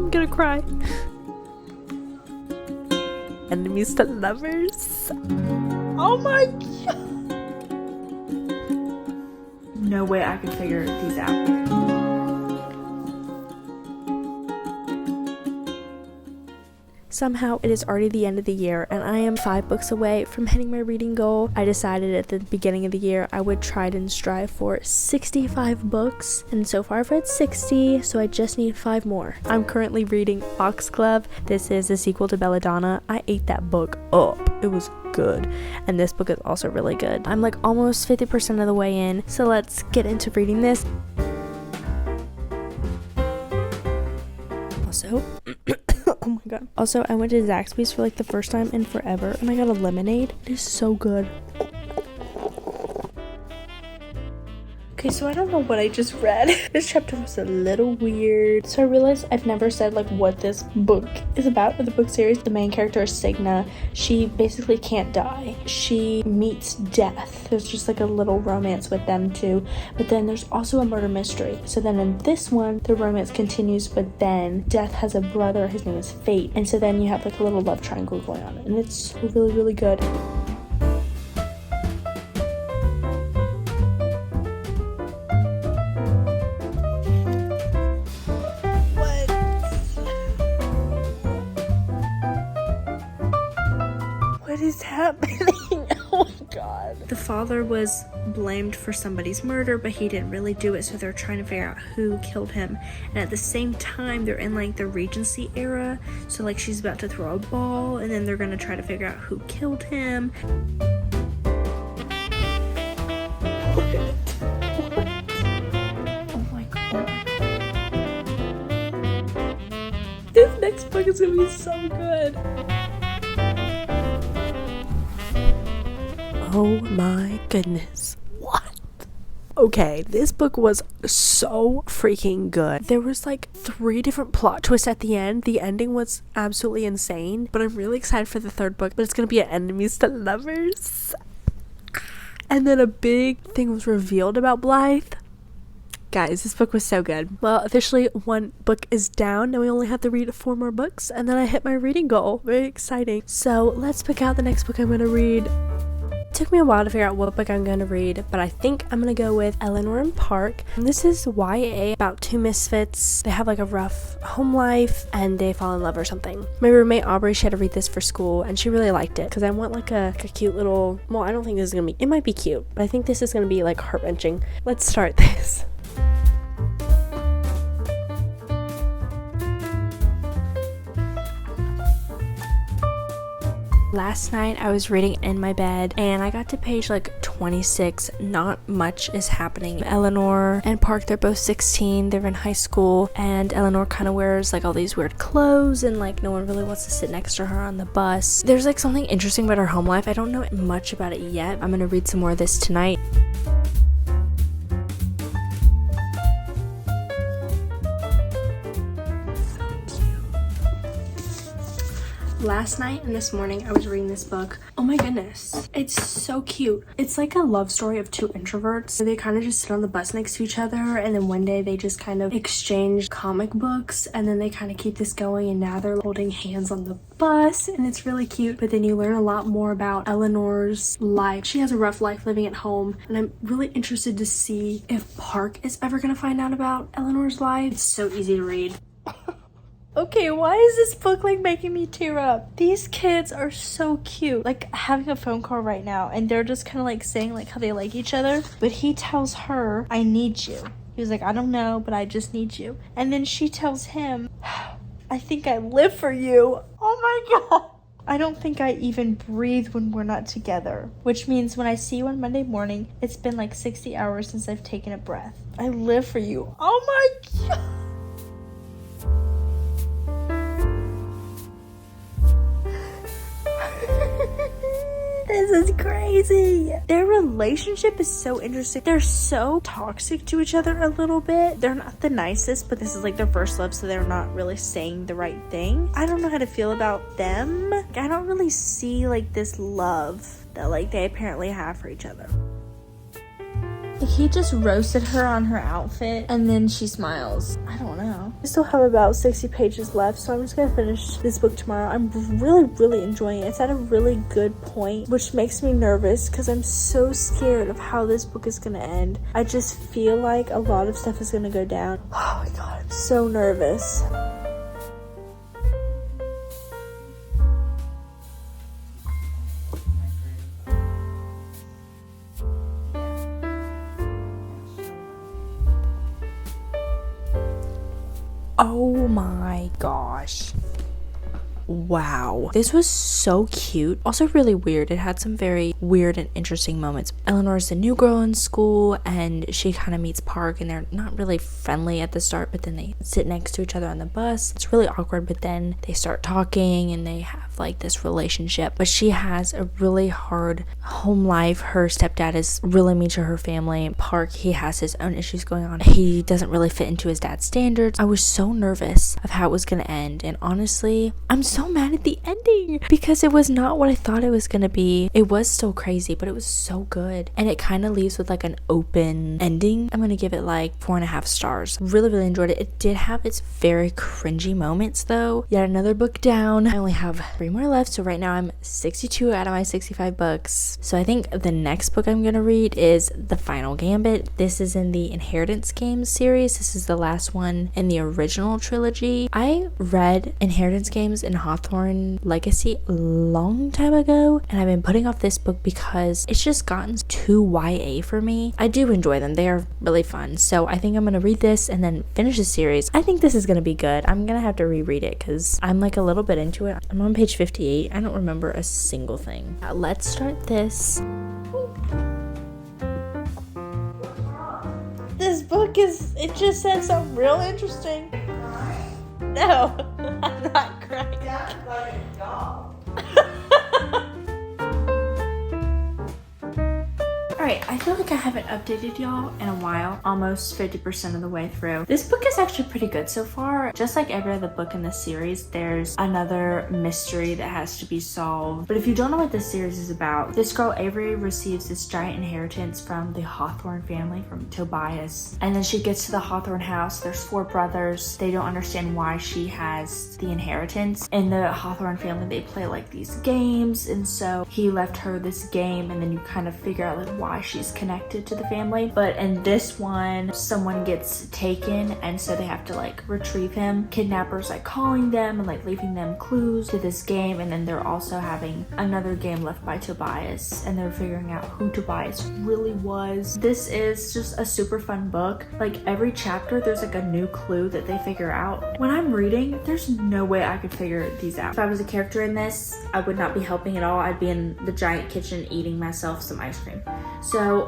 I'm gonna cry. Enemies to lovers. Oh my god. No way I can figure these out. Somehow it is already the end of the year and I am 5 books away from hitting my reading goal. I decided at the beginning of the year I would try and strive for 65 books, and so far I've read 60, so I just need 5 more. I'm currently reading Foxglove. This is a sequel to Belladonna. I ate that book up. It was good, and this book is also really good. I'm like almost 50% of the way in, so let's get into reading this. Also oh my god. Also, I went to Zaxby's for like the first time in forever and I got a lemonade. It is so good. Okay, so I don't know what I just read. This chapter was a little weird. So I realized I've never said like what this book is about, or the book series. The main character is Signa. She basically can't die. She meets death. There's just like a little romance with them two. But then there's also a murder mystery. So then in this one, the romance continues, but then Death has a brother. His name is Fate. And so then you have like a little love triangle going on. And it's really, really good. What is happening? Oh my god. The father was blamed for somebody's murder, but he didn't really do it, so they're trying to figure out who killed him. And at the same time, they're in like the Regency era, so like she's about to throw a ball, and then they're gonna try to figure out who killed him. What? Oh my god. This next book is gonna be so good. Oh my goodness. What? Okay, this book was so freaking good. There was like 3 different plot twists at the end. The ending was absolutely insane, but I'm really excited for the 3rd book, but it's gonna be enemies to lovers. And then a big thing was revealed about Blythe. Guys, this book was so good. Well, officially 1 book is down and we only have to read 4 more books, and then I hit my reading goal. Very exciting. So let's pick out the next book I'm gonna read. It took me a while to figure out what book I'm going to read, but I think I'm going to go with Eleanor and Park. And this is YA about 2 misfits. They have like a rough home life and they fall in love or something. My roommate Aubrey, she had to read this for school and she really liked it because I want like a cute little, well, I don't think this is going to be, it might be cute, but I think this is going to be like heart-wrenching. Let's start this. Last night I was reading in my bed and I got to page like 26. Not much is happening. Eleanor and Park, they're both 16. They're in high school and Eleanor kind of wears like all these weird clothes and like no one really wants to sit next to her on the bus. There's like something interesting about her home life. I don't know much about it yet. I'm gonna read some more of this tonight. Last night and this morning I was reading this book. Oh my goodness, it's so cute. It's like a love story of 2 introverts. So they kind of just sit on the bus next to each other, and then one day they just kind of exchange comic books, and then they kind of keep this going, and now they're holding hands on the bus, and it's really cute. But then you learn a lot more about Eleanor's life. She has a rough life living at home, and I'm really interested to see if Park is ever gonna find out about Eleanor's life. It's so easy to read. Okay, why is this book like making me tear up? These kids are so cute. Like having a phone call right now and they're just kind of like saying like how they like each other. But he tells her, I need you. He was like, I don't know, but I just need you. And then she tells him, I think I live for you. Oh my god. I don't think I even breathe when we're not together. Which means when I see you on Monday morning, it's been like 60 hours since I've taken a breath. I live for you. Oh my god. This is crazy. Their relationship is so interesting. They're so toxic to each other a little bit. They're not the nicest, but this is like their first love, so they're not really saying the right thing. I don't know how to feel about them. I don't really see like this love that like they apparently have for each other. he just roasted her on her outfit and then she smiles. I don't know. I still have about 60 pages left, so I'm just gonna finish this book tomorrow. I'm really enjoying it. It's at a really good point, which makes me nervous because I'm so scared of how this book is gonna end. I just feel like a lot of stuff is gonna go down. Oh my god, I'm so nervous. Oh my gosh. Wow. This was so cute. Also really weird. It had some very weird and interesting moments. Eleanor is the new girl in school and she kind of meets Park and they're not really friendly at the start, but then they sit next to each other on the bus. It's really awkward, but then they start talking and they have like this relationship. But she has a really hard home life. Her stepdad is really mean to her family. Park, he has his own issues going on. He doesn't really fit into his dad's standards. I was so nervous of how it was going to end, and honestly, I'm so mad at the ending because it was not what I thought it was going to be. It was still crazy, but it was so good, and it kind of leaves with like an open ending. I'm going to give it like 4.5 stars. Really enjoyed it. It did have its very cringy moments though. Yet another book down. I only have 3 more left, so right now I'm 62 out of my 65 books. So I think the next book I'm gonna read is The Final Gambit. This is in the Inheritance Games series. This is the last one in the original trilogy. I read Inheritance Games and Hawthorne Legacy a long time ago, and I've been putting off this book because it's just gotten too YA for me. I do enjoy them. They are really fun. So I think I'm gonna read this and then finish the series. I think this is gonna be good. I'm gonna have to reread it because I'm like a little bit into it. I'm on page 58. I don't remember a single thing. Let's start this. This book it just said something real interesting. No, I'm not crying. That's like a dog. Alright, I feel like I haven't updated y'all in a while, almost 50% of the way through. This book is actually pretty good so far. Just like every other book in this series, there's another mystery that has to be solved. But if you don't know what this series is about, this girl Avery receives this giant inheritance from the Hawthorne family, from Tobias. And then she gets to the Hawthorne house. There's 4 brothers. They don't understand why she has the inheritance. In the Hawthorne family, they play like these games. And so he left her this game, and then you kind of figure out like why she's connected to the family. But in this one, someone gets taken, and so they have to like retrieve him. Kidnappers like calling them and like leaving them clues to this game, and then they're also having another game left by Tobias, and they're figuring out who Tobias really was. This is just a super fun book. Like every chapter there's like a new clue that they figure out. When I'm reading, there's no way I could figure these out. If I was a character in this, I would not be helping at all. I'd be in the giant kitchen eating myself some ice cream. So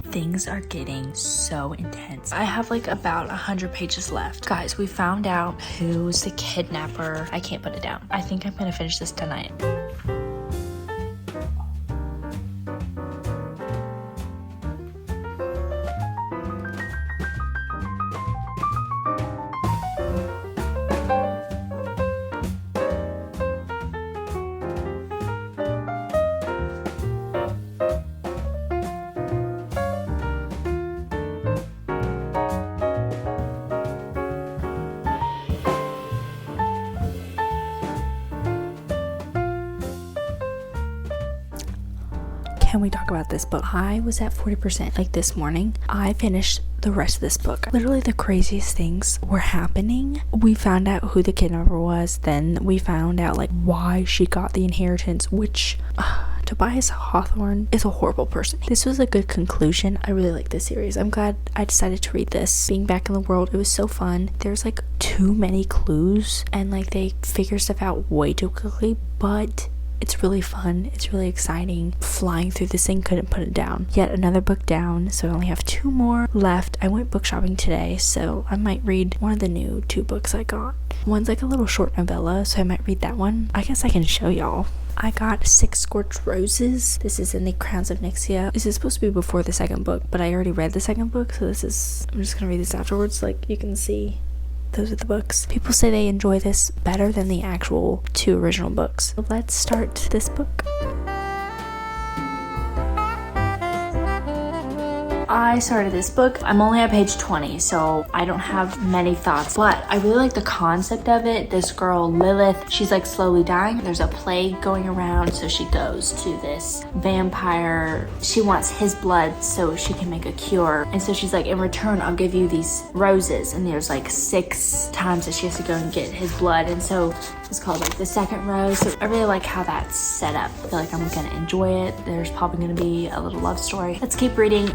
things are getting so intense. I have like about 100 pages left. Guys, we found out who's the kidnapper. I can't put it down. I think I'm gonna finish this tonight. Can we talk about this book? I was at 40%. Like this morning, I finished the rest of this book. Literally the craziest things were happening. We found out who the kidnapper was. Then we found out like why she got the inheritance, which Tobias Hawthorne is a horrible person. This was a good conclusion. I really like this series. I'm glad I decided to read this. Being back in the world, it was so fun. There's like too many clues and like they figure stuff out way too quickly, but it's really fun. It's really exciting. Flying through this thing, couldn't put it down. Yet another book down, so I only have 2 more left. I went book shopping today, so I might read one of the new 2 books I got. One's like a little short novella, so I might read that one. I guess I can show y'all. I got 6 Scorched Roses. This is in the Crowns of Nyxia. This is supposed to be before the second book, but I already read the second book, so I'm just gonna read this afterwards. Like you can see, those are the books. People say they enjoy this better than the actual 2 original books. So let's start this book. I started this book. I'm only at page 20, so I don't have many thoughts, but I really like the concept of it. This girl, Lilith, she's like slowly dying. There's a plague going around, so she goes to this vampire. She wants his blood so she can make a cure. And so she's like, in return, I'll give you these roses. And there's like 6 times that she has to go and get his blood. And so it's called like the second rose. So I really like how that's set up. I feel like I'm gonna enjoy it. There's probably gonna be a little love story. Let's keep reading.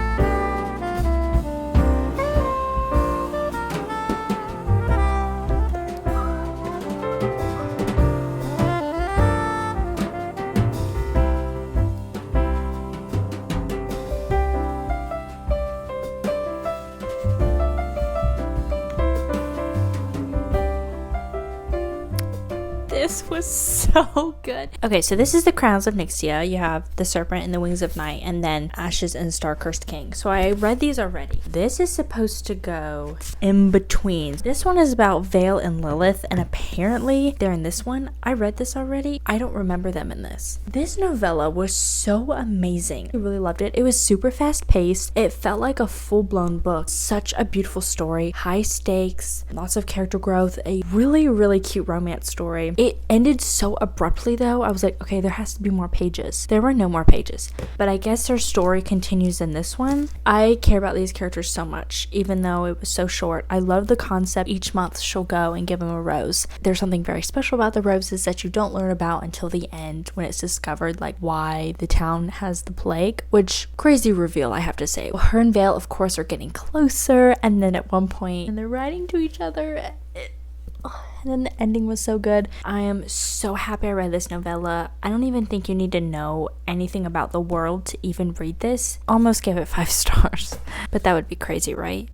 This was so good. Okay, so this is the Crowns of Nyxia. You have the Serpent and the Wings of Night, and then Ashes and Star-Cursed King. So I read these already. This is supposed to go in between. This one is about Vale and Lilith, and apparently they're in this one. I read this already. I don't remember them in this. This novella was so amazing. I really loved it. It was super fast-paced. It felt like a full-blown book. Such a beautiful story. High stakes, lots of character growth, a really, really cute romance story. It ended so abruptly though. I was like, okay, there has to be more pages. There were no more pages, but I guess their story continues in this one. I care about these characters so much, even though it was so short. I love the concept. Each month she'll go and give him a rose. There's something very special about the roses that you don't learn about until the end when it's discovered, like why the town has the plague, which crazy reveal, I have to say. Her and Vale, of course, are getting closer, and then at one point, and they're writing to each other. And then the ending was so good. I am so happy I read this novella. I don't even think you need to know anything about the world to even read this. Almost gave it 5 stars, but that would be crazy, right?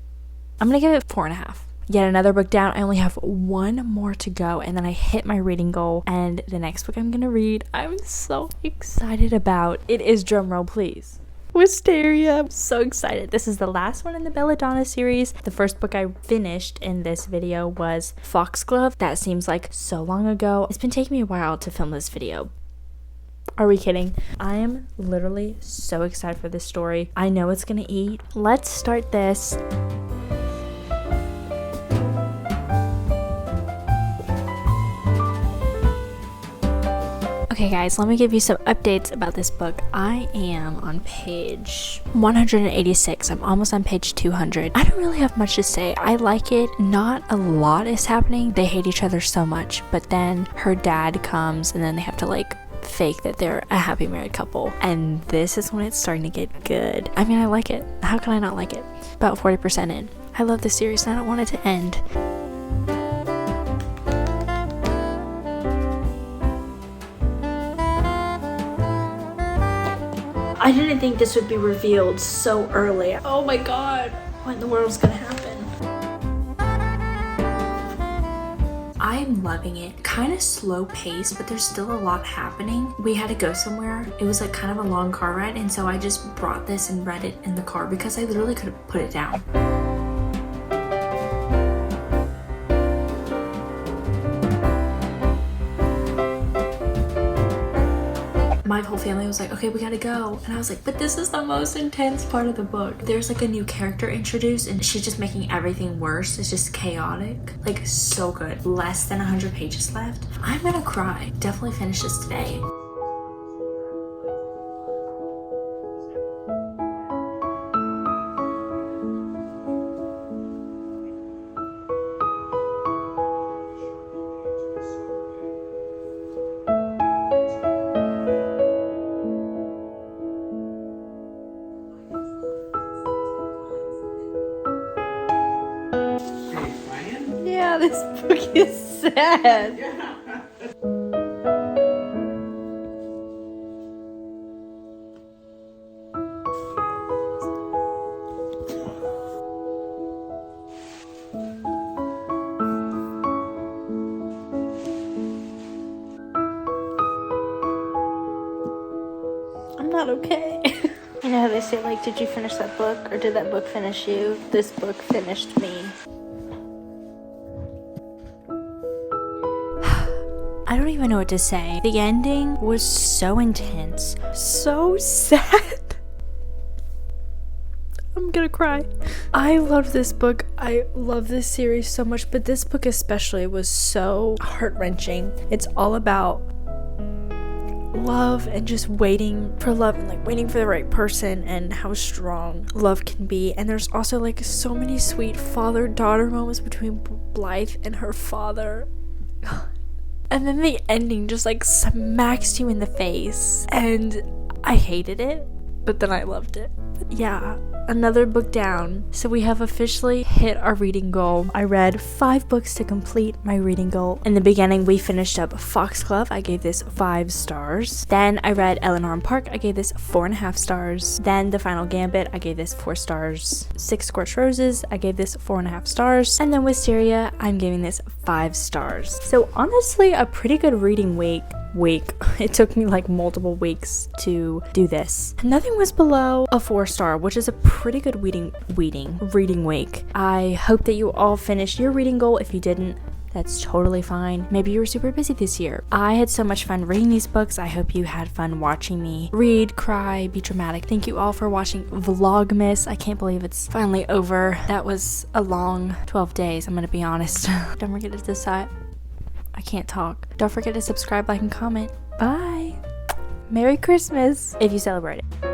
I'm gonna give it 4.5. Yet another book down. I only have 1 more to go, and then I hit my reading goal. And the next book I'm gonna read, I'm so excited about. It is, drumroll please, Wisteria. I'm so excited. This is the last one in the Belladonna series. The first book I finished in this video was Foxglove. That seems like so long ago. It's been taking me a while to film this video. Are we kidding? I am literally so excited for this story. I know it's gonna eat. Let's start this. Okay guys, let me give you some updates about this book. I am on page 186. I'm almost on page 200. I don't really have much to say. I like it. Not a lot is happening. They hate each other so much, but then her dad comes and then they have to like fake that they're a happy married couple. And this is when it's starting to get good. I mean, I like it. How can I not like it? About 40% in. I love this series and I don't want it to end. I didn't think this would be revealed so early. Oh my god, what in the world is gonna happen? I'm loving it. Kind of slow pace, but there's still a lot happening. We had to go somewhere. It was like kind of a long car ride, and so I just brought this and read it in the car because I literally could have put it down. My whole family was like, okay, we gotta go. And I was like, but this is the most intense part of the book. There's like a new character introduced and she's just making everything worse. It's just chaotic. Like, so good. Less than 100 pages left. I'm gonna cry. Definitely finish this today. Yeah, this book is sad. Yeah. I'm not okay. You know how they say, like, did you finish that book or did that book finish you? This book finished me. I don't even know what to say. The ending was so intense, so sad. I'm gonna cry. I love this book. I love this series so much, but this book especially was so heart-wrenching. It's all about love and just waiting for love and like waiting for the right person and how strong love can be. And there's also like so many sweet father-daughter moments between Blythe and her father. And then the ending just like smacks you in the face, and I hated it, but then I loved it. But yeah, another book down. So we have officially hit our reading goal. I read 5 books to complete my reading goal. In the beginning, we finished up Foxglove. I gave this 5 stars. Then I read Eleanor and Park. I gave this 4.5 stars. Then the Final Gambit. I gave this 4 stars. 6 Scorched Roses. I gave this 4.5 stars. And then Wisteria, I'm giving this 5 stars. So honestly, a pretty good reading week. It took me like multiple weeks to do this. Nothing was below a 4-star, which is a pretty good reading week. I hope that you all finished your reading goal. If you didn't, that's totally fine. Maybe you were super busy this year. I had so much fun reading these books. I hope you had fun watching me read, cry, be dramatic. Thank you all for watching Vlogmas. I can't believe it's finally over. That was a long 12 days, I'm gonna be honest. Don't forget to decide. I can't talk. Don't forget to subscribe, like, and comment. Bye. Merry Christmas if you celebrate it.